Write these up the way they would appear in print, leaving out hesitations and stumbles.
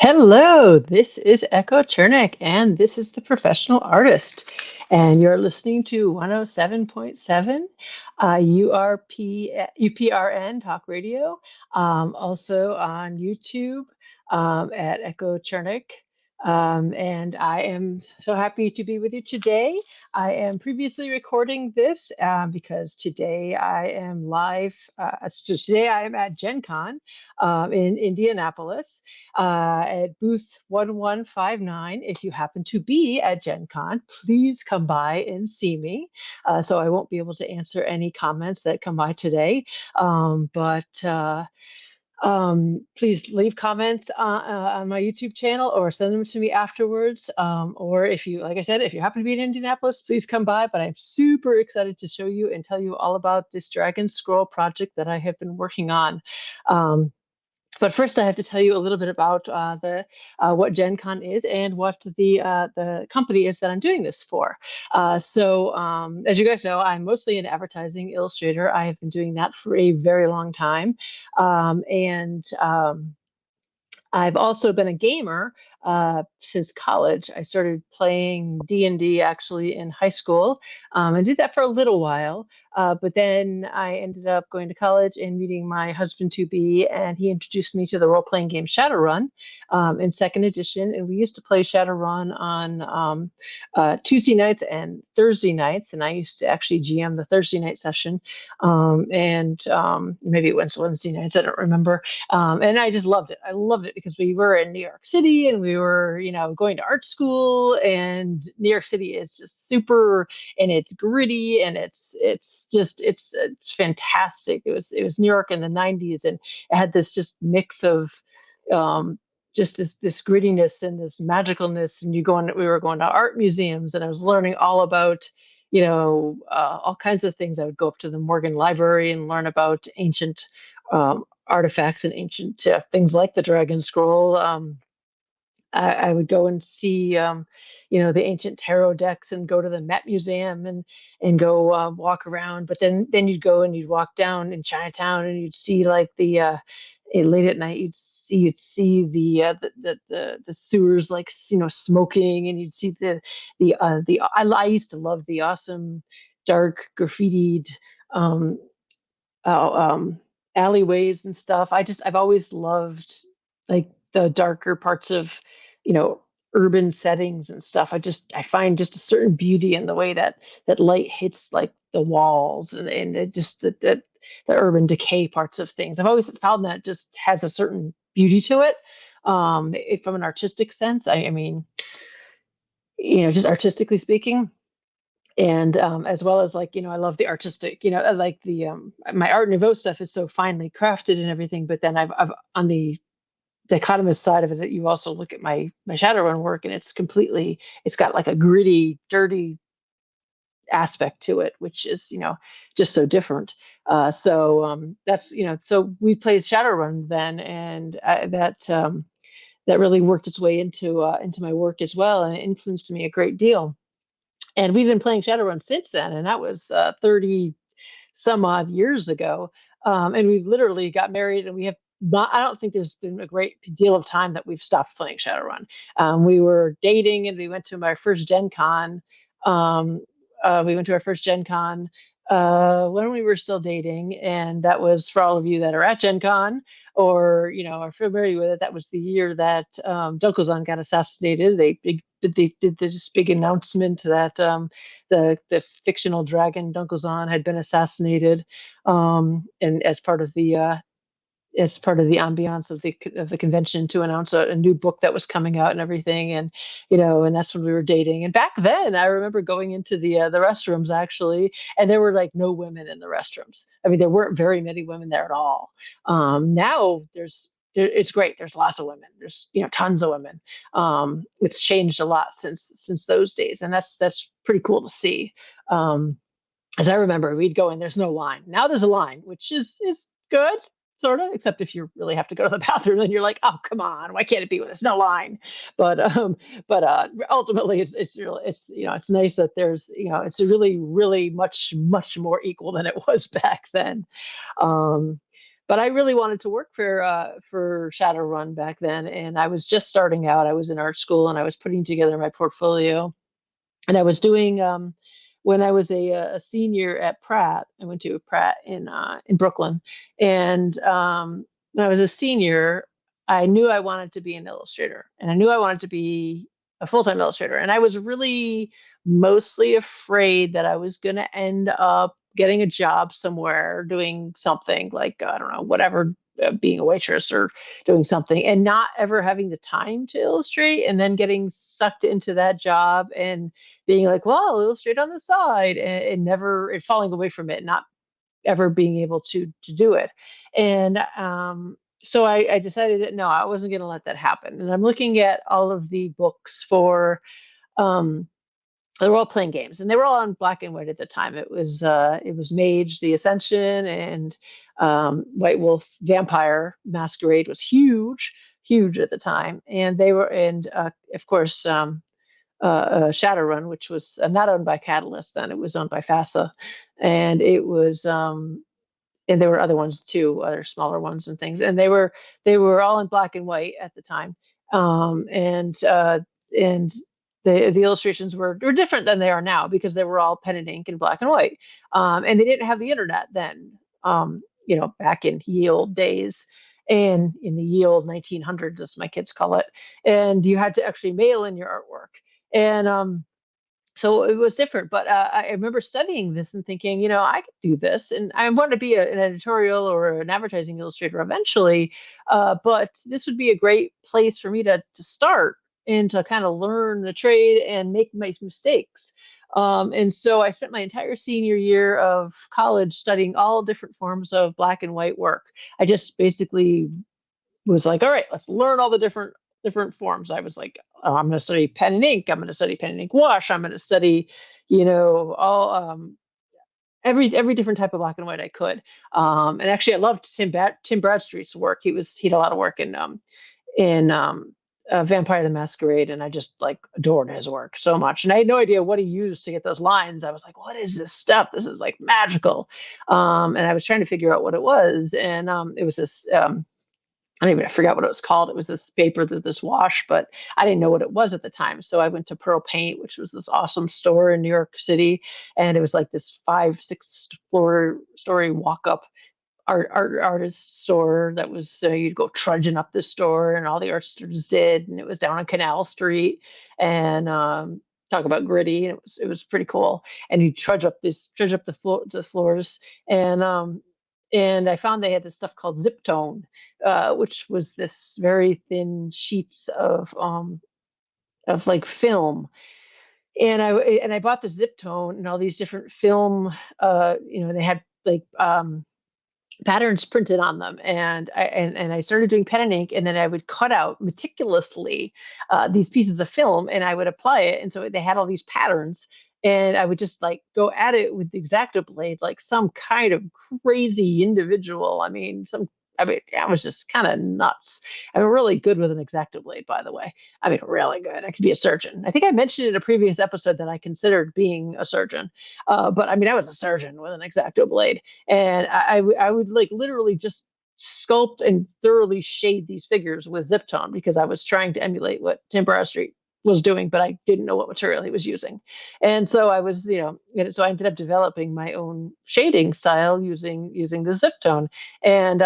Hello, this is Echo Chernik, and this is the Professional Artist. And you're listening to 107.7 UPRN Talk Radio, also on YouTube at Echo Chernik. And I am so happy to be with you today. I am previously recording this because today I am live. So today I am at GenCon in Indianapolis at booth 1159. If you happen to be at Gen Con, please come by and see me. So I won't be able to answer any comments that come by today, but please leave comments on my YouTube channel or send them to me afterwards. Or if you, like I said, if you happen to be in Indianapolis, please come by. But I'm super excited to show you and tell you all about this Dragon Scroll project that I have been working on. But first, I have to tell you a little bit about the what Gen Con is and what the company is that I'm doing this for. As you guys know, I'm mostly an advertising illustrator. I have been doing that for a very long time, and I've also been a gamer since college. I started playing D&D actually in high school. I did that for a little while, but then I ended up going to college and meeting my husband to be, and he introduced me to the role-playing game Shadowrun in second edition. And we used to play Shadowrun on Tuesday nights and Thursday nights, and I used to actually GM the Thursday night session, and maybe it was Wednesday nights. I don't remember. And I just loved it. I loved it because we were in New York City and we were, going to art school, and New York City is just super, and it's gritty, and it's fantastic. It was New York in the 90s, and it had this just mix of just this grittiness and this magicalness. And we were going to art museums, and I was learning all about all kinds of things. I would go up to the Morgan Library and learn about ancient artifacts and ancient things like the Dragon Scroll. I would go and see, the ancient tarot decks, and go to the Met Museum and go walk around. But then you'd go and you'd walk down in Chinatown, and you'd see like late at night you'd see the sewers, like smoking, and you'd see I used to love the awesome dark graffitied um, uh, um, alleyways and stuff. I've always loved like the darker parts of, you know, urban settings and stuff. I find just a certain beauty in the way that light hits like the walls, and it just the urban decay parts of things. I've always found that just has a certain beauty to it. From an artistic sense, I mean, just artistically speaking, and as well as, like, I love the artistic, I like my Art Nouveau stuff is so finely crafted and everything. But then I've on the dichotomous side of it, you also look at my Shadowrun work, and it's got like a gritty, dirty aspect to it, which is just so different. That's so we played Shadowrun then, and that really worked its way into my work as well, and it influenced me a great deal. And we've been playing Shadowrun since then, and that was 30 some odd years ago. And we've literally got married, and we have not, I don't think there's been a great deal of time that we've stopped playing Shadowrun. We were dating, and we went to my first Gen Con. We went to our first Gen Con when we were still dating, and that was, for all of you that are at Gen Con or are familiar with it, that was the year that Dunkelzahn got assassinated. They did this big announcement that the fictional dragon Dunkelzahn had been assassinated, and as part of the ambiance of the convention, to announce a new book that was coming out and everything. And and that's when we were dating. And back then, I remember going into the restrooms actually, and there were like no women in the restrooms. I mean, there weren't very many women there at all. Now it's great. There's lots of women. There's tons of women. It's changed a lot since those days, and that's pretty cool to see. As I remember, we'd go in, there's no line. Now there's a line, which is good, sort of, except if you really have to go to the bathroom, then you're like, oh, come on, why can't it be when there's no line? But ultimately, it's nice that there's it's really, really much more equal than it was back then. Um, but I really wanted to work for Shadowrun back then, and I was just starting out. I was in art school, and I was putting together my portfolio, and I was doing when I was a senior at Pratt. I went to Pratt in Brooklyn, and when I was a senior, I knew I wanted to be an illustrator, and I knew I wanted to be a full-time illustrator, and I was really mostly afraid that I was going to end up getting a job somewhere doing something like I don't know whatever, being a waitress or doing something, and not ever having the time to illustrate, and then getting sucked into that job and being like, well, I'll illustrate on the side, and never and falling away from it, not ever being able to do it. And so I decided that no, I wasn't going to let that happen. And I'm looking at all of the books for um, they were all playing games, and they were all on black and white at the time. It was Mage, The Ascension, and White Wolf Vampire Masquerade was huge, huge at the time, and they were, and of course Shadowrun, which was not owned by Catalyst then; it was owned by FASA, and it was and there were other ones too, other smaller ones and things, and they were all in black and white at the time, and the illustrations were different than they are now because they were all pen and ink and black and white, and they didn't have the internet then, back in ye old days. And in the ye old 1900s, as my kids call it, and you had to actually mail in your artwork, and so it was different. But I remember studying this and thinking, I could do this, and I want to be an editorial or an advertising illustrator eventually. But this would be a great place for me to start and to kind of learn the trade and make my mistakes. And so I spent my entire senior year of college studying all different forms of black and white work. I just basically was like, all right, let's learn all the different forms. I was like, oh, I'm going to study pen and ink. I'm going to study pen and ink wash. I'm going to study, all every different type of black and white I could. And actually, I loved Tim Bradstreet's work. He had a lot of work in Vampire the Masquerade, and I just like adored his work so much. And I had no idea what he used to get those lines. I was like, what is this stuff? This is like magical. And I was trying to figure out what it was, and it was this. I forgot what it was called. It was this paper, this wash, but I didn't know what it was at the time. So I went to Pearl Paint, which was this awesome store in New York City, and it was like this 5, 6 story walk up artist store that was you'd go trudging up the store, and all the art stores did, and it was down on Canal Street, and talk about gritty, and it was pretty cool. And you trudge up the floors, and I found they had this stuff called zip tone, which was this very thin sheets of like film. And I bought the zip tone and all these different film, they had like patterns printed on them, and I started doing pen and ink, and then I would cut out meticulously these pieces of film, and I would apply it, and so they had all these patterns, and I would just like go at it with the X-Acto blade like some kind of crazy individual. I was just kind of nuts. I'm really good with an X-Acto blade, by the way. Really good. I could be a surgeon. I think I mentioned in a previous episode that I considered being a surgeon, but I was a surgeon with an X-Acto blade, and I would like literally just sculpt and thoroughly shade these figures with zip tone because I was trying to emulate what Tim Bradstreet was doing, but I didn't know what material he was using. And so so I ended up developing my own shading style using the zip tone. And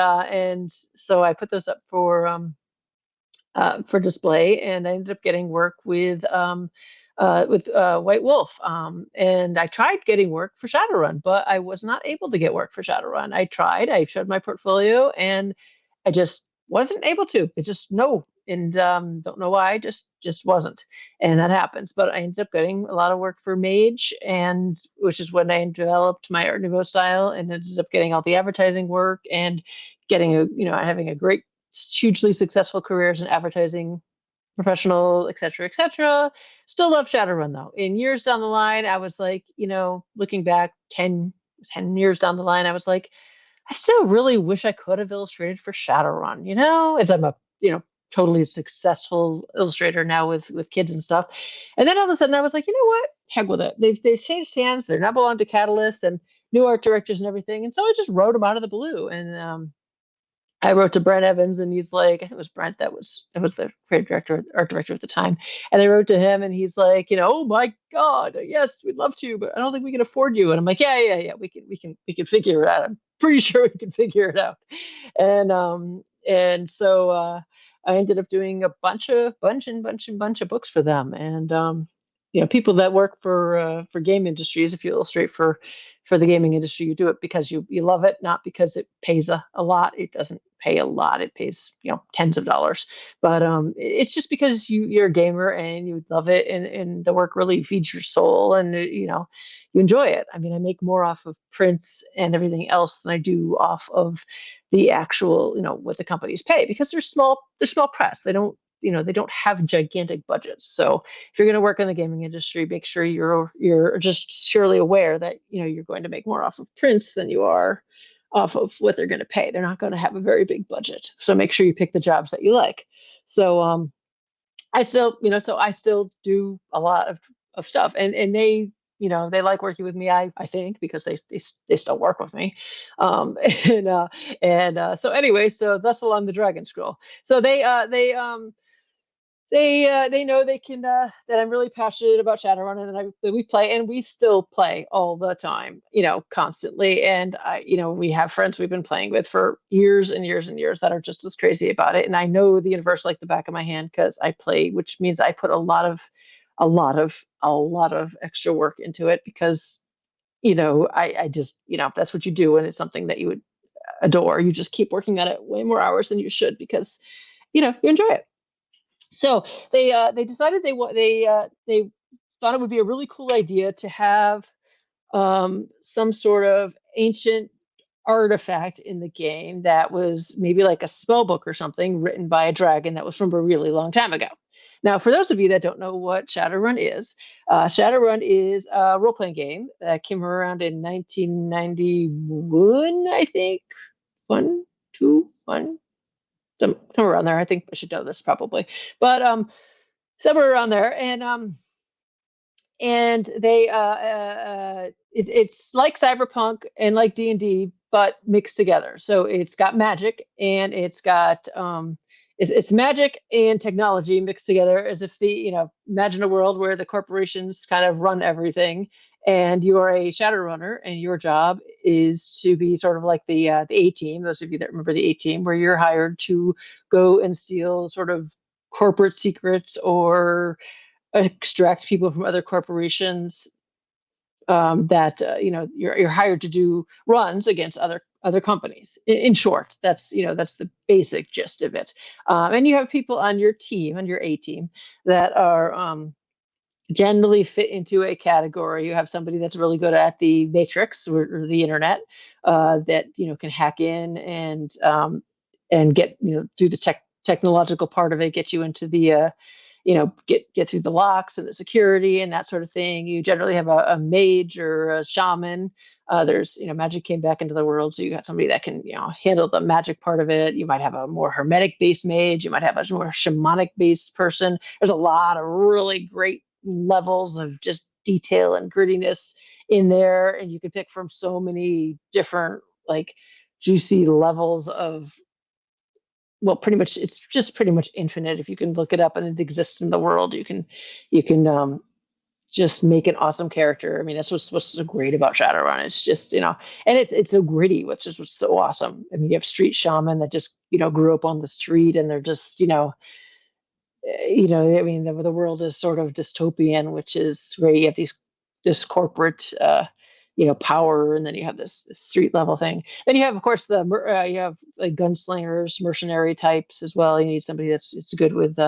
so I put those up for display, and I ended up getting work with White Wolf. And I tried getting work for Shadowrun, but I was not able to get work for Shadowrun. I showed my portfolio, and I just wasn't able to. It just no, and don't know why. Just wasn't, and that happens. But I ended up getting a lot of work for Mage, and which is when I developed my Art Nouveau style, and ended up getting all the advertising work and getting having a great, hugely successful career as an advertising professional, et cetera, et cetera. Still love Shadowrun though. In years down the line, I was like, looking back 10 years down the line, I was like, I still really wish I could have illustrated for Shadowrun, as I'm a, totally successful illustrator now with kids and stuff. And then all of a sudden I was like, you know what? Heck with it. They've changed hands. They're now belong to Catalyst and new art directors and everything. And so I just wrote them out of the blue. And I wrote to Brent Evans, and he's like, I think it was Brent that was the creative director, art director at the time, and I wrote to him, and he's like, oh my God, yes, we'd love to, but I don't think we can afford you. And I'm like, yeah, we can figure it out. I'm pretty sure we can figure it out. And so I ended up doing a bunch of books for them, and people that work for game industries, if you illustrate for the gaming industry, you do it because you love it, not because it pays a lot. It doesn't pay a lot. It pays, tens of dollars. But it's just because you're a gamer and you love it, and the work really feeds your soul, and you enjoy it. I mean, I make more off of prints and everything else than I do off of the actual, what the companies pay, because they're small press. They don't have gigantic budgets. So if you're going to work in the gaming industry, make sure you're just surely aware that you're going to make more off of prints than you are off of what they're going to pay. They're not going to have a very big budget, so make sure you pick the jobs that you like. So I still do a lot of stuff, and they like working with me. I think because they still work with me, and so anyway, so that's along the Dragon Scroll. So they know they can that I'm really passionate about Shadowrun, and that we play, and we still play all the time, constantly. And we have friends we've been playing with for years and years and years that are just as crazy about it. And I know the universe like the back of my hand because I play, which means I put a lot of extra work into it because I just that's what you do, and it's something that you would adore. You just keep working at it way more hours than you should because you enjoy it. So they decided they thought it would be a really cool idea to have some sort of ancient artifact in the game that was maybe like a spell book or something written by a dragon that was from a really long time ago. Now, for those of you that don't know what Shadowrun is a role playing game that came around in 1991, I think. One, two, one, somewhere around there. I think I should know this probably, but somewhere around there, and it's like cyberpunk and like D&D but mixed together. So it's got magic, and it's magic and technology mixed together, as if imagine a world where the corporations kind of run everything, and you are a Shadowrunner, and your job is to be sort of like the A team. Those of you that remember the A team, where you're hired to go and steal sort of corporate secrets or extract people from other corporations, that you're hired to do runs against other companies. In short, that's the basic gist of it. And you have people on your team, on your A team, that are generally fit into a category. You have somebody that's really good at the matrix, or the internet, that can hack in and get do the technological part of it, get you into the get through the locks and the security and that sort of thing. You generally have a mage or a shaman. There's magic came back into the world, so you got somebody that can handle the magic part of it. You might have a more hermetic based mage. You might have a more shamanic based person. There's a lot of really great levels of just detail and grittiness in there, and you can pick from so many different, like, juicy levels of, well, pretty much it's just pretty much infinite. If you can look it up and it exists in the world, you can just make an awesome character. I mean, that's what's so great about Shadowrun. It's just, and it's so gritty, which is what's so awesome. I mean, you have street shaman that just grew up on the street, and they're just I mean, the world is sort of dystopian, which is where you have this corporate, power, and then you have this street level thing. Then you have, of course, you have like gunslingers, mercenary types as well. You need somebody that's good with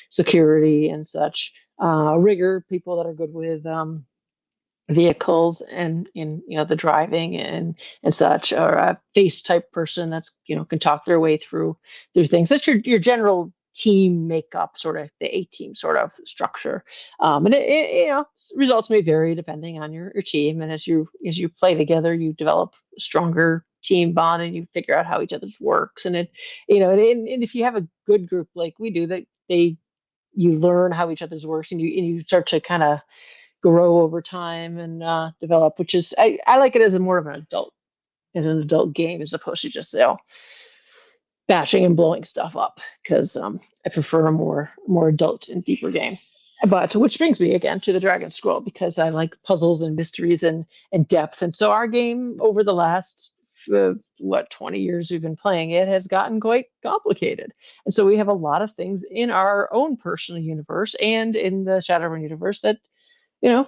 security and such. Rigger, people that are good with vehicles and in the driving and such, or a face type person that's can talk their way through things. That's your general team makeup, sort of the A team sort of structure. And results may vary depending on your team, and as you play together, you develop a stronger team bond, and you figure out how each other's works. And and if you have a good group like we do, that you learn how each other's works, and you start to kind of grow over time and develop, which is I like it as a more of an adult game, as opposed to just bashing and blowing stuff up because I prefer a more adult and deeper game. But which brings me again to the Dragon Scroll because I like puzzles and mysteries and depth. And so our game over the last 20 years we've been playing it has gotten quite complicated. And so we have a lot of things in our own personal universe and in the Shadowrun universe that you know,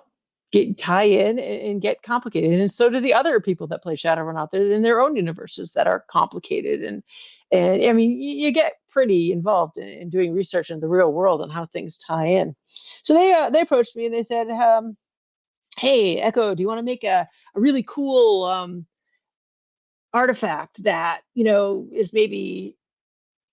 get tie in and get complicated. And so do the other people that play Shadowrun out there in their own universes that are complicated. And I mean, you get pretty involved in doing research in the real world and how things tie in. So they approached me and they said, "Hey, Echo, do you want to make a really cool artifact that is maybe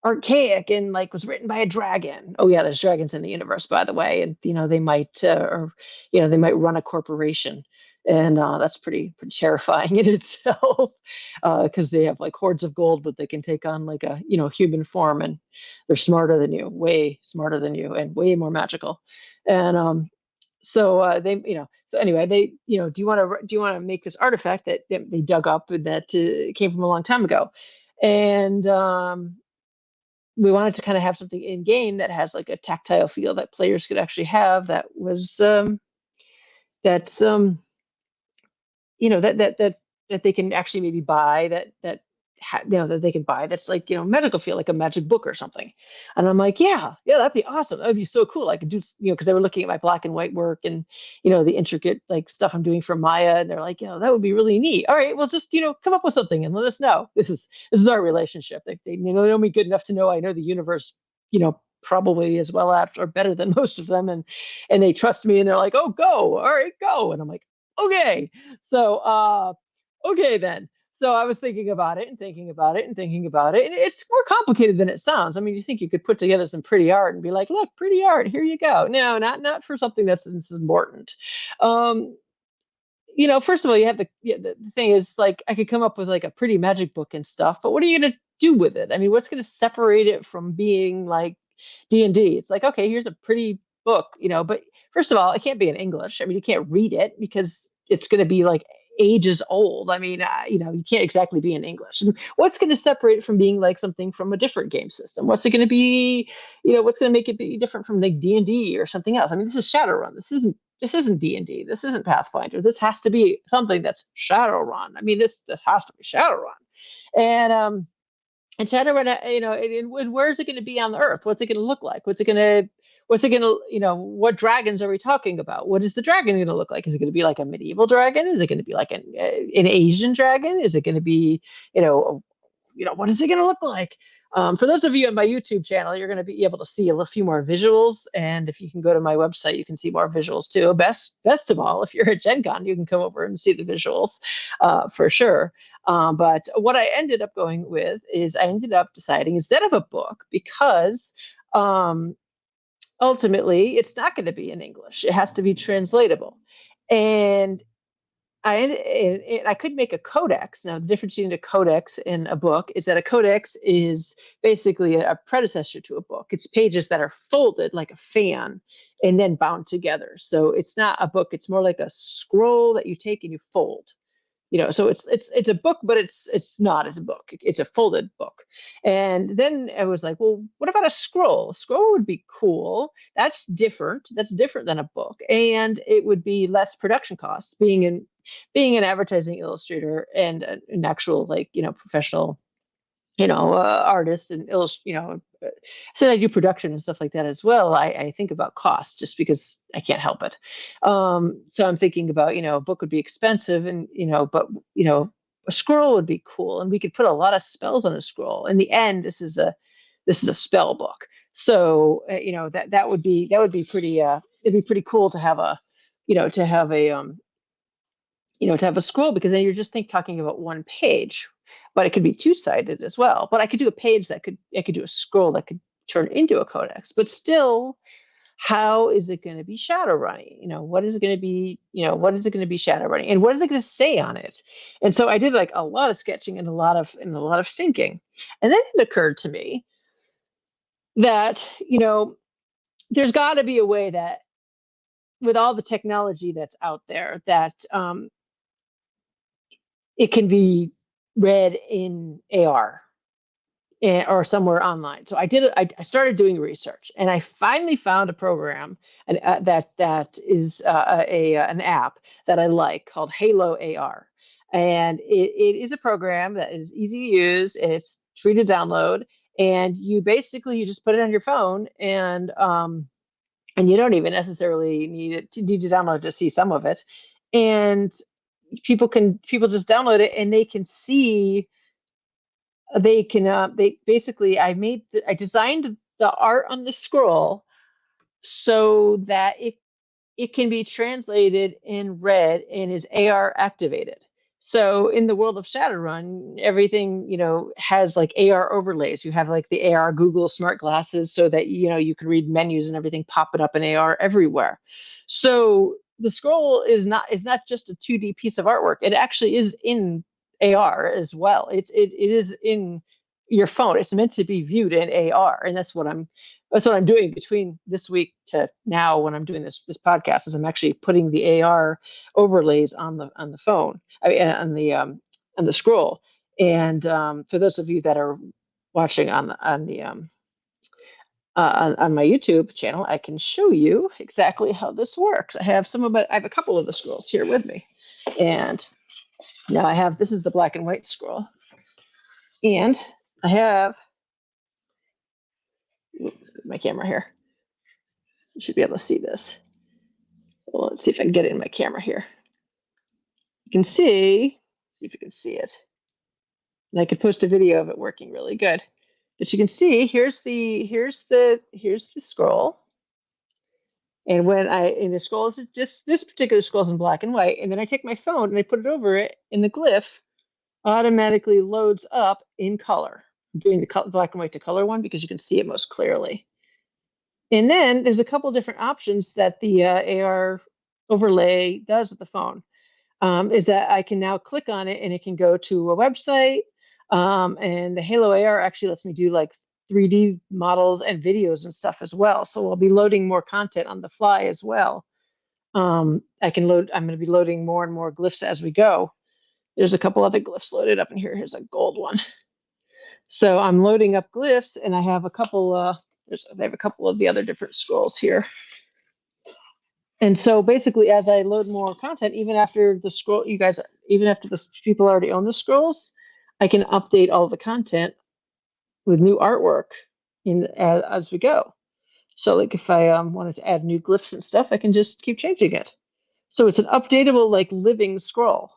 archaic and like was written by a dragon. Oh yeah, there's dragons in the universe, by the way, and they might or they might run a corporation, and that's pretty terrifying in itself because they have like hordes of gold, but they can take on like a human form, and they're smarter than you, way smarter than you, and way more magical, and so they so anyway they do you want to make this artifact that they dug up and that came from a long time ago, and we wanted to kind of have something in game that has like a tactile feel that players could actually have that was that's that they can actually maybe buy that they can buy that's like magical feel like a magic book or something. And I'm like, yeah, that'd be awesome, that'd be so cool. I could do because they were looking at my black and white work and the intricate like stuff I'm doing for Maya, and they're like, that would be really neat. All right, well, just come up with something and let us know. This is our relationship. They know me good enough to know I know the universe probably as well as or better than most of them, and they trust me, and they're like, oh, go, all right, go. And I'm like, okay. So okay then. So I was thinking about it and thinking about it and thinking about it, and it's more complicated than it sounds. I mean, you think you could put together some pretty art and be like, look, pretty art, here you go. No, not for something that's this important. um First of all, you have the thing is like I could come up with like a pretty magic book and stuff, but what are you gonna do with it? I mean, what's gonna separate it from being like D&D? It's like, okay, here's a pretty book, but first of all, it can't be in English. I mean, you can't read it because it's gonna be like ages old. I mean, you can't exactly be in English. And what's going to separate it from being like something from a different game system? What's it going to be? What's going to make it be different from like D&D or something else? I mean, this is Shadowrun. This isn't D&D. This isn't Pathfinder. This has to be something that's Shadowrun. I mean, this has to be Shadowrun. And Shadowrun, and where is it going to be on the Earth? What's it going to look like? What dragons are we talking about? What is the dragon going to look like? Is it going to be like a medieval dragon? Is it going to be like an Asian dragon? Is it going to be, what is it going to look like? For those of you on my YouTube channel, you're going to be able to see a few more visuals. And if you can go to my website, you can see more visuals too. Best of all, if you're at GenCon, you can come over and see the visuals for sure. But what I ended up going with is I ended up deciding instead of a book, because ultimately it's not going to be in English. It has to be translatable. And I could make a codex. Now, the difference between a codex and a book is that a codex is basically a predecessor to a book. It's pages that are folded like a fan and then bound together. So it's not a book. It's more like a scroll that you take and you fold. So it's a book, but it's not a book. It's a folded book. And then I was like, well, what about a scroll? A scroll would be cool. That's different. That's different than a book, and it would be less production costs. Being an advertising illustrator and an actual professional artist and so I do production and stuff like that as well. I think about cost just because I can't help it. So I'm thinking about, a book would be expensive and, but, a scroll would be cool, and we could put a lot of spells on a scroll. In the end, this is a spell book. So, that would be pretty, it'd be pretty cool to have a scroll, because then you're just talking about one page, but it could be two-sided as well. But I could do a page I could do a scroll that could turn into a codex, but still, how is it going to be shadow running? What is it going to be? Shadow running, and what is it going to say on it? And so I did like a lot of sketching and a lot of thinking, and then it occurred to me that there's got to be a way that with all the technology that's out there that it can be read in AR. or somewhere online. So I started doing research, and I finally found a program that is an app that I like called Halo AR, and it is a program that is easy to use. It's free to download, and you just put it on your phone, and you don't even necessarily need to download to see some of it, and people just download it and they basically I designed the art on the scroll so that it can be translated and read and is AR activated. So in the world of Shadowrun, everything, has like AR overlays. You have like the AR Google smart glasses so that, you can read menus and everything popping up in AR everywhere. So the scroll is not just a 2D piece of artwork. It actually is in AR as well. It is in your phone. It's meant to be viewed in AR, and that's what I'm doing between this week to now when I'm doing this podcast is I'm actually putting the AR overlays on the phone, on the scroll. And for those of you that are watching on my YouTube channel, I can show you exactly how this works. I have a couple of the scrolls here with me, and now this is the black and white scroll, and I have my camera here. You should be able to see this. Well, let's see if I can get it in my camera here. You can see if you can see it. And I could post a video of it working really good. But you can see here's the scroll. And the scroll is just this particular scroll is in black and white. And then I take my phone and I put it over it, and the glyph automatically loads up in color. I'm doing the black and white to color one because you can see it most clearly. And then there's a couple different options that the AR overlay does with the phone. Is that I can now click on it and it can go to a website. And the Halo AR actually lets me do like 3D models and videos and stuff as well. So I'll be loading more content on the fly as well. I'm going to be loading more and more glyphs as we go. There's a couple other glyphs loaded up in here. Here's a gold one. So I'm loading up glyphs, and I have a couple of the other different scrolls here. And so basically, as I load more content, even after the people already own the scrolls, I can update all the content with new artwork as we go. So like if I wanted to add new glyphs and stuff, I can just keep changing it. So it's an updatable, like living scroll.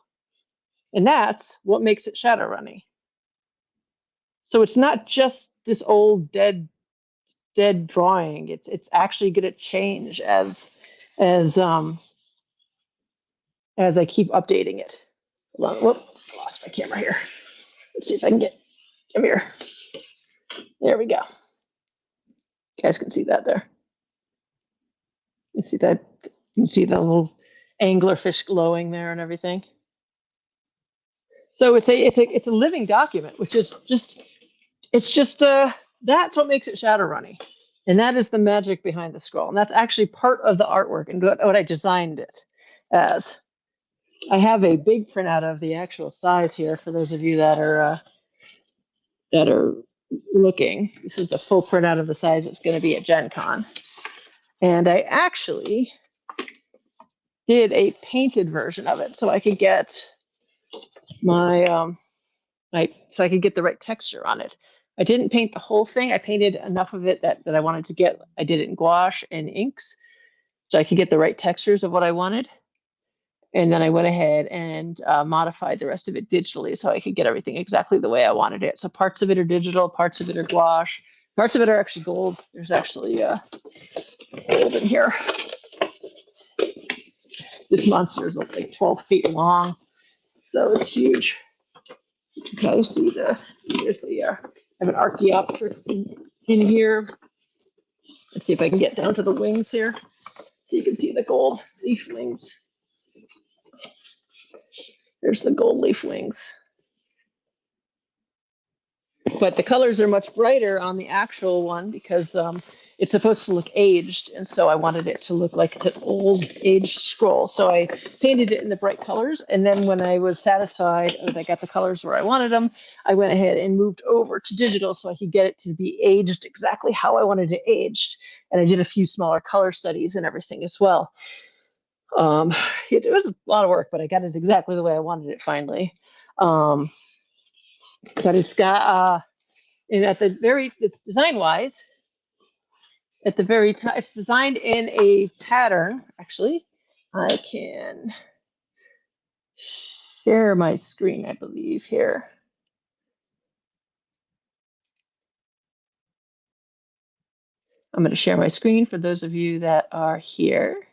And that's what makes it Shadowrunny. So it's not just this old dead drawing. It's actually going to change as I keep updating it. Hold on. Whoop, lost my camera here. Let's see if I can come here. There we go. You guys can see that there. You see that? You see the little anglerfish glowing there and everything. So it's a living document, which is that's what makes it Shadowrunny. And that is the magic behind the scroll. And that's actually part of the artwork and what I designed it as. I have a big printout of the actual size here for those of you that are looking. This is the full printout of the size it's going to be at GenCon. And I actually did a painted version of it so I could get so I could get the right texture on it. I didn't paint the whole thing. I painted enough of it that I wanted to get. I did it in gouache and inks so I could get the right textures of what I wanted. And then I went ahead and modified the rest of it digitally so I could get everything exactly the way I wanted it. So parts of it are digital, parts of it are gouache, parts of it are actually gold. There's actually gold in here. This monster is like 12 feet long, so it's huge. Okay, see I have an Archaeopteryx in here. Let's see if I can get down to the wings here so you can see the gold leaf wings. There's the gold leaf wings. But the colors are much brighter on the actual one because it's supposed to look aged, and so I wanted it to look like it's an old aged scroll. So I painted it in the bright colors, and then when I was satisfied that I got the colors where I wanted them, I went ahead and moved over to digital so I could get it to be aged exactly how I wanted it aged. And I did a few smaller color studies and everything as well. It was a lot of work, but I got it exactly the way I wanted it finally. But it's got, and at the very, it's design wise, at the very top, it's designed in a pattern. Actually, I can share my screen, I believe, here. I'm going to share my screen for those of you that are here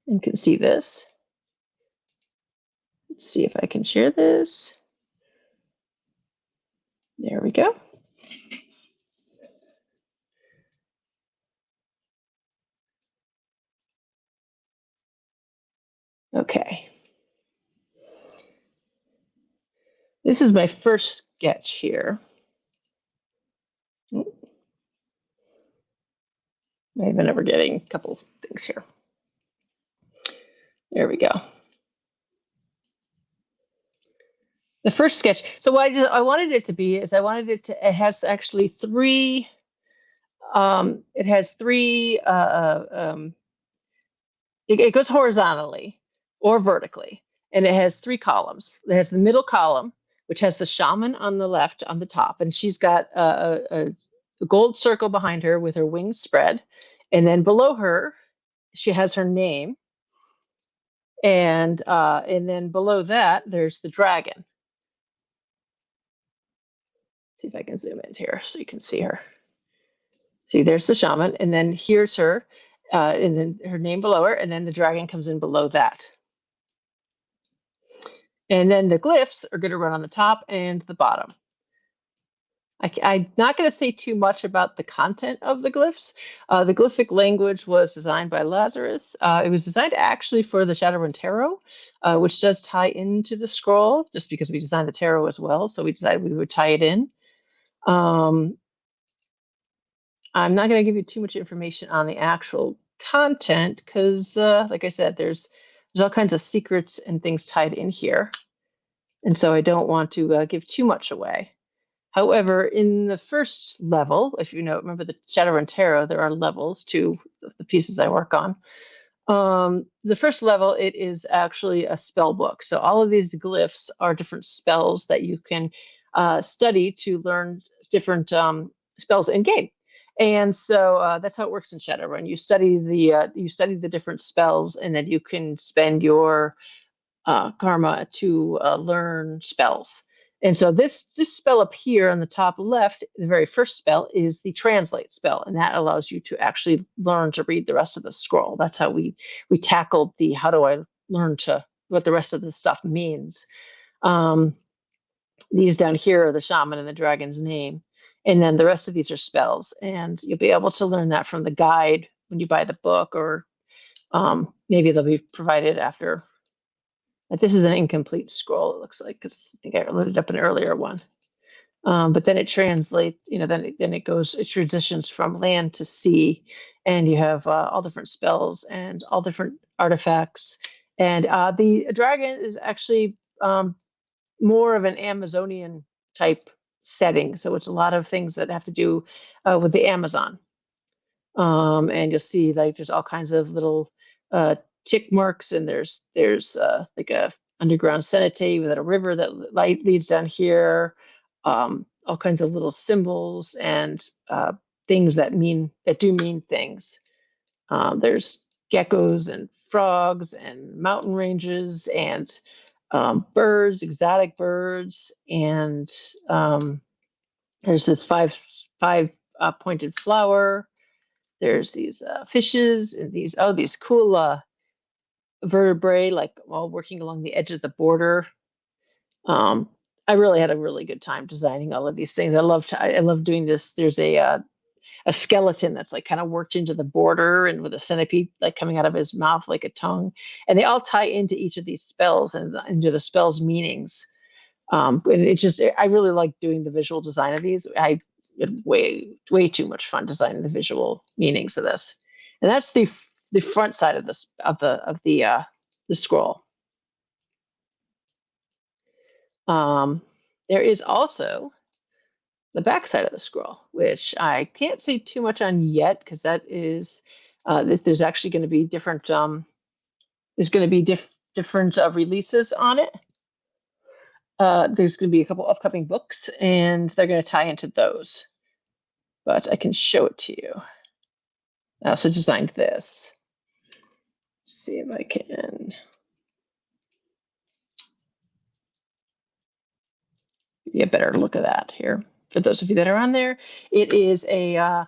and can see this. Let's see if I can share this. There we go. Okay. This is my first sketch here. I've been forgetting a couple things here. There we go. The first sketch. So what I wanted it to be is I wanted it to, it has actually three, it has three, it goes horizontally or vertically, and it has three columns. It has the middle column, which has the shaman on the left on the top, and she's got a gold circle behind her with her wings spread. And then below her, she has her name. And then below that, there's the dragon. See if I can zoom in here so you can see her. See, there's the shaman, and then here's her, and then her name below her, and then the dragon comes in below that. And then the glyphs are going to run on the top and the bottom. I'm not going to say too much about the content of the glyphs. The glyphic language was designed by Lazarus. It was designed actually for the Shadowrun Tarot, which does tie into the scroll, just because we designed the tarot as well. So we decided we would tie it in. I'm not going to give you too much information on the actual content because, like I said, there's all kinds of secrets and things tied in here. And so I don't want to give too much away. However, in the first level, if you know, remember the Shadowrun Tarot, there are levels to the pieces I work on. The first level, it is actually a spell book. So all of these glyphs are different spells that you can study to learn different spells in game. And so that's how it works in Shadowrun. You study the different spells, and then you can spend your karma to learn spells. And so this spell up here on the top left, the very first spell is the translate spell, and that allows you to actually learn to read the rest of the scroll. That's how we tackled the how do I learn to what the rest of the stuff means. These down here are the shaman and the dragon's name, and then the rest of these are spells, and you'll be able to learn that from the guide when you buy the book, or maybe they'll be provided after. This is an incomplete scroll, it looks like, because I think I loaded up an earlier one. But then it translates, then it goes, it transitions from land to sea, and you have all different spells and all different artifacts. And the dragon is actually more of an Amazonian type setting. So it's a lot of things that have to do with the Amazon. And you'll see like there's all kinds of little tick marks, and there's like a underground cenote with a river that leads down here, all kinds of little symbols and things that do mean things. There's geckos and frogs and mountain ranges and birds, exotic birds, and there's this five pointed flower. There's these fishes and these cool vertebrae, like all working along the edge of the border. I really had a really good time designing all of these things. I love doing this. There's a skeleton that's like kind of worked into the border, and with a centipede like coming out of his mouth like a tongue, and they all tie into each of these spells and into the spells' meanings. And I really like doing the visual design of these. way too much fun designing the visual meanings of this. And that's the front side of this the scroll. There is also the back side of the scroll, which I can't say too much on yet because that is there's actually going to be different there's going to be different releases on it. There's going to be a couple upcoming books, and they're going to tie into those. But I can show it to you. I also designed this. Let's see if I can get a better look at that here. For those of you that are on there, it is a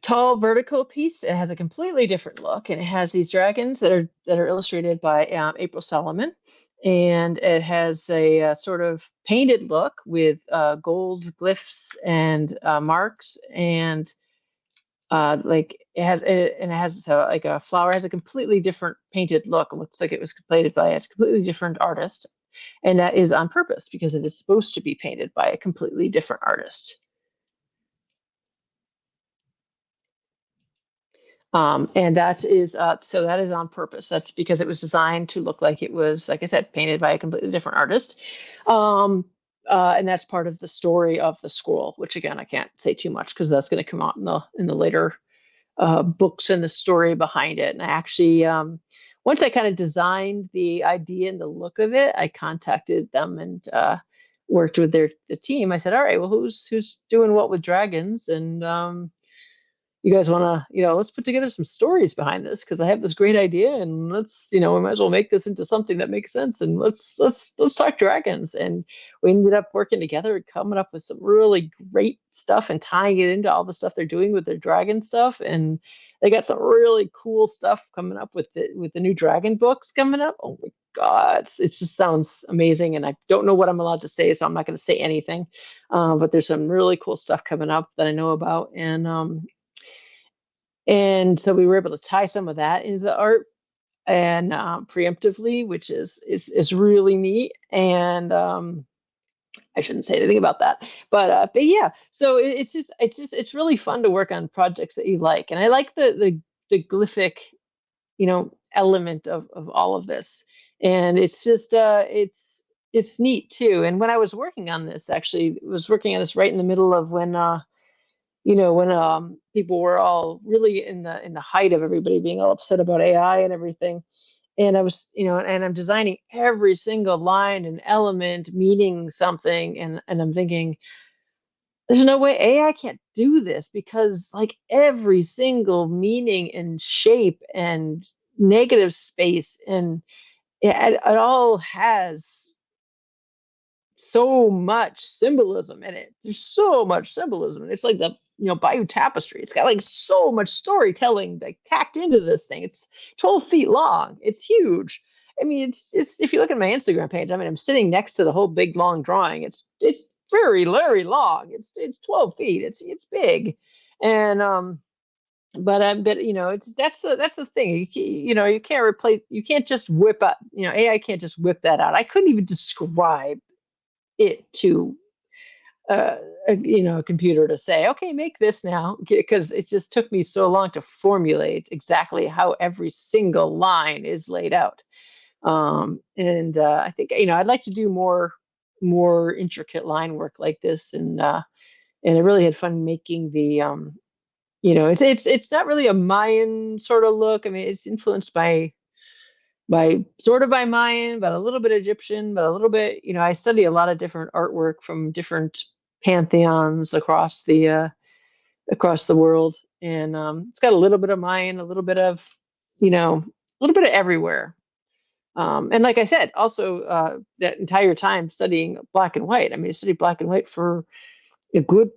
tall vertical piece. It has a completely different look, and it has these dragons that are illustrated by April Solomon, and it has a sort of painted look with gold glyphs and marks, and like it has like a flower has a completely different painted look. It looks like it was painted by a completely different artist, and that is on purpose because it is supposed to be painted by a completely different artist. And that is so that is on purpose. That's because it was designed to look like it was, like I said, painted by a completely different artist. And that's part of the story of the scroll, which again I can't say too much because that's going to come out in the later books and the story behind it. And I actually once I kind of designed the idea and the look of it, I contacted them and worked with the team. I said, all right, well, who's doing what with dragons? And you guys want to, let's put together some stories behind this because I have this great idea, and let's, we might as well make this into something that makes sense, and let's talk dragons. And we ended up working together and coming up with some really great stuff and tying it into all the stuff they're doing with their dragon stuff. And they got some really cool stuff coming up with the new dragon books coming up. Oh my God, it just sounds amazing. And I don't know what I'm allowed to say, so I'm not going to say anything. But there's some really cool stuff coming up that I know about, and so we were able to tie some of that into the art and preemptively, which is really neat. And I shouldn't say anything about that, but yeah. So it's really fun to work on projects that you like, and I like the glyphic, element of all of this, and it's just it's neat too. And when I was working on this, actually, was working on this right in the middle of when when people were all really in the height of everybody being all upset about AI and everything. And I was, and I'm designing every single line and element meaning something, and I'm thinking, there's no way AI can't do this because like every single meaning and shape and negative space and it all has so much symbolism in it. There's so much symbolism. And it's like the Bayeux Tapestry. It's got like so much storytelling like tacked into this thing. It's 12 feet long. It's huge. I mean, it's if you look at my Instagram page, I mean, I'm sitting next to the whole big long drawing. It's very long. It's 12 feet. It's big, and but it's that's the thing. You can't replace. You can't just whip up. AI can't just whip that out. I couldn't even describe it to a computer to say, okay, make this now, because it just took me so long to formulate exactly how every single line is laid out. And I think I'd like to do more intricate line work like this, and I really had fun making the it's not really a Mayan sort of look. I mean, it's influenced by sort of by Mayan, but a little bit Egyptian, but a little bit, I study a lot of different artwork from different pantheons across the world, and it's got a little bit of Mayan, a little bit of, a little bit of everywhere. And like I said, also that entire time studying black and white. I mean, I studied black and white for a good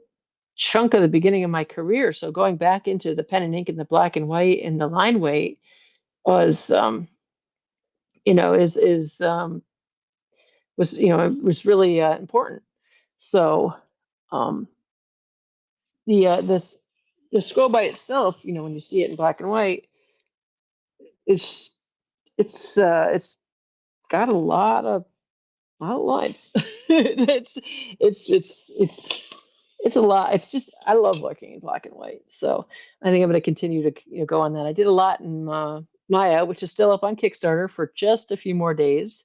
chunk of the beginning of my career. So going back into the pen and ink and the black and white and the line weight was was really important. So the scroll by itself, when you see it in black and white, it's it's got a lot of lines. it's It's a lot. It's just I love working in black and white, so I think I'm going to continue to go on that. I did a lot in Maya, which is still up on Kickstarter for just a few more days.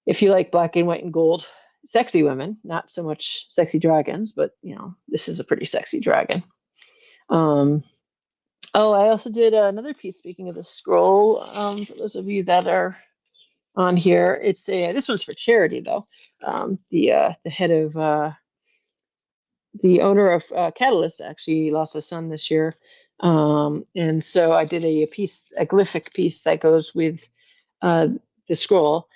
If you like black and white and gold, sexy women, not so much sexy dragons, but this is a pretty sexy dragon. Um, oh, I also did another piece. Speaking of the scroll, for those of you that are on here, it's this one's for charity though. The head of the owner of Catalyst actually lost a son this year. And so I did a piece, a glyphic piece that goes with uh, the scroll,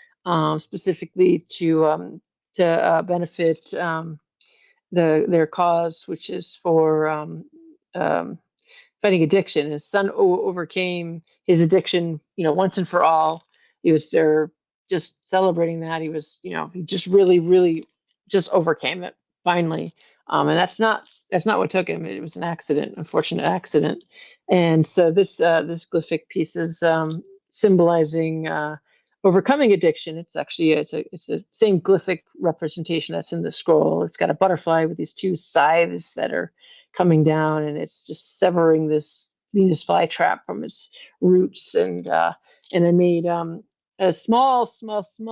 specifically to benefit their cause, which is for um, fighting addiction. His son overcame his addiction, once and for all. He was there just celebrating that. He was, he just really, really just overcame it finally. And that's not what took him. It was an accident, unfortunate accident. And so this glyphic piece is symbolizing overcoming addiction. It's actually it's a same glyphic representation that's in the scroll. It's got a butterfly with these two scythes that are coming down, and it's just severing this Venus flytrap from its roots. And I made a small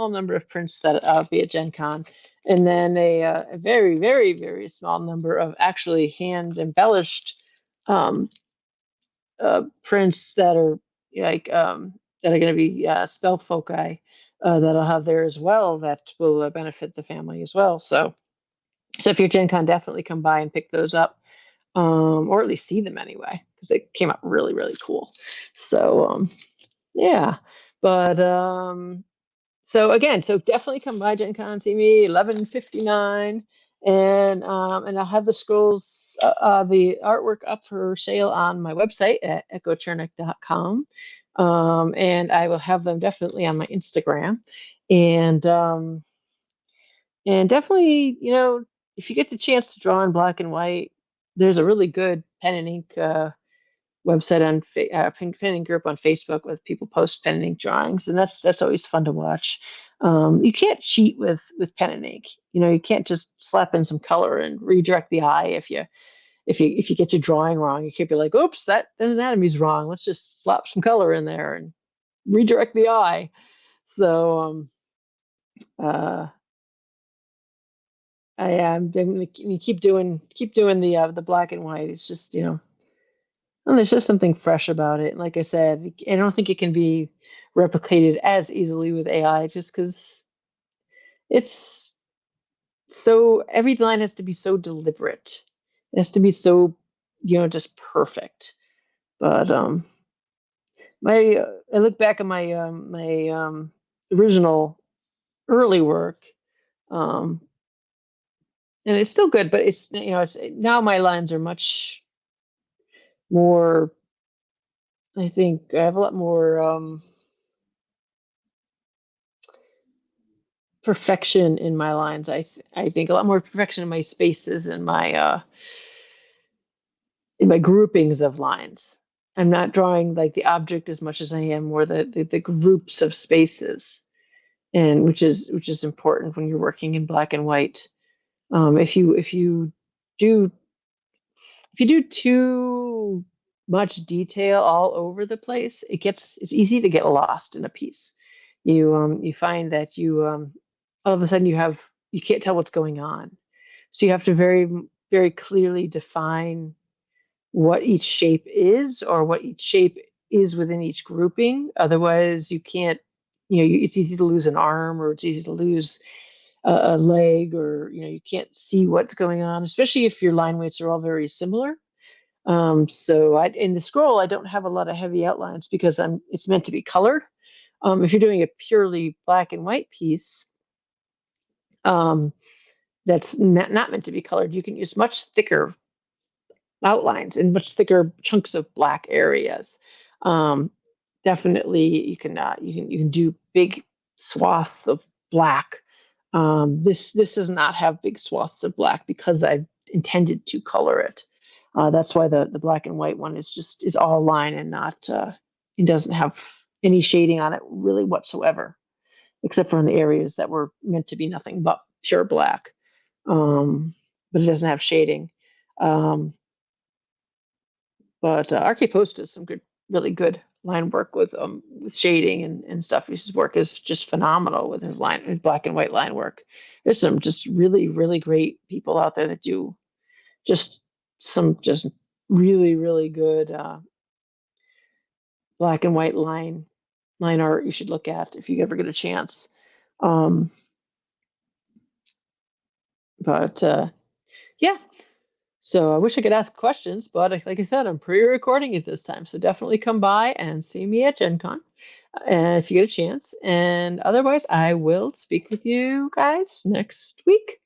number of prints that be at GenCon, and then a very very very small number of actually hand embellished um, prints that are like that are going to be spell foci that I'll have there as well that will benefit the family as well. So if you're Gen Con, definitely come by and pick those up, or at least see them anyway, because they came out really, really cool. So yeah, but so definitely come by Gen Con, see me 11:59, and I'll have the scrolls, the artwork up for sale on my website at echochernik.com, and I will have them definitely on my Instagram, and definitely, if you get the chance to draw in black and white, there's a really good pen and ink website on pen and ink group on Facebook with people post pen and ink drawings, and that's always fun to watch. You can't cheat with pen and ink. You can't just slap in some color and redirect the eye if you get your drawing wrong. You can't be like, "Oops, that anatomy's wrong. Let's just slap some color in there and redirect the eye." So uh, I am going to keep doing the black and white. It's just and there's just something fresh about it. And like I said, I don't think it can be replicated as easily with AI, just because it's so every line has to be so deliberate. It has to be so just perfect. But my I look back at my original early work. Um, and it's still good, but it's now my lines are much more. I think I have a lot more perfection in my lines. I think a lot more perfection in my spaces and my in my groupings of lines. I'm not drawing like the object as much as I am more the groups of spaces, and which is important when you're working in black and white. If you do if you do too much detail all over the place, it's easy to get lost in a piece. You find that you all of a sudden you can't tell what's going on. So you have to very very clearly define what each shape is, or what each shape is within each grouping. Otherwise, you can't. It's easy to lose an arm, or it's easy to lose a leg, or you can't see what's going on, especially if your line weights are all very similar. So in the scroll, I don't have a lot of heavy outlines because it's meant to be colored. If you're doing a purely black and white piece, um, that's not meant to be colored, you can use much thicker outlines and much thicker chunks of black areas. Um, Definitely, you can do big swaths of black. This does not have big swaths of black because I've intended to color it. That's why the black and white one is all line and not it doesn't have any shading on it really whatsoever, except for in the areas that were meant to be nothing but pure black. Um, but it doesn't have shading. But RK Post does some good, really good line work with shading and stuff. His work is just phenomenal with his black and white line work. There's some just really, really great people out there that do just some just really, really good black and white line art you should look at if you ever get a chance. Um, but yeah, so I wish I could ask questions, but like I said, I'm pre-recording it this time, so definitely come by and see me at Gen Con if you get a chance. And otherwise, I will speak with you guys next week.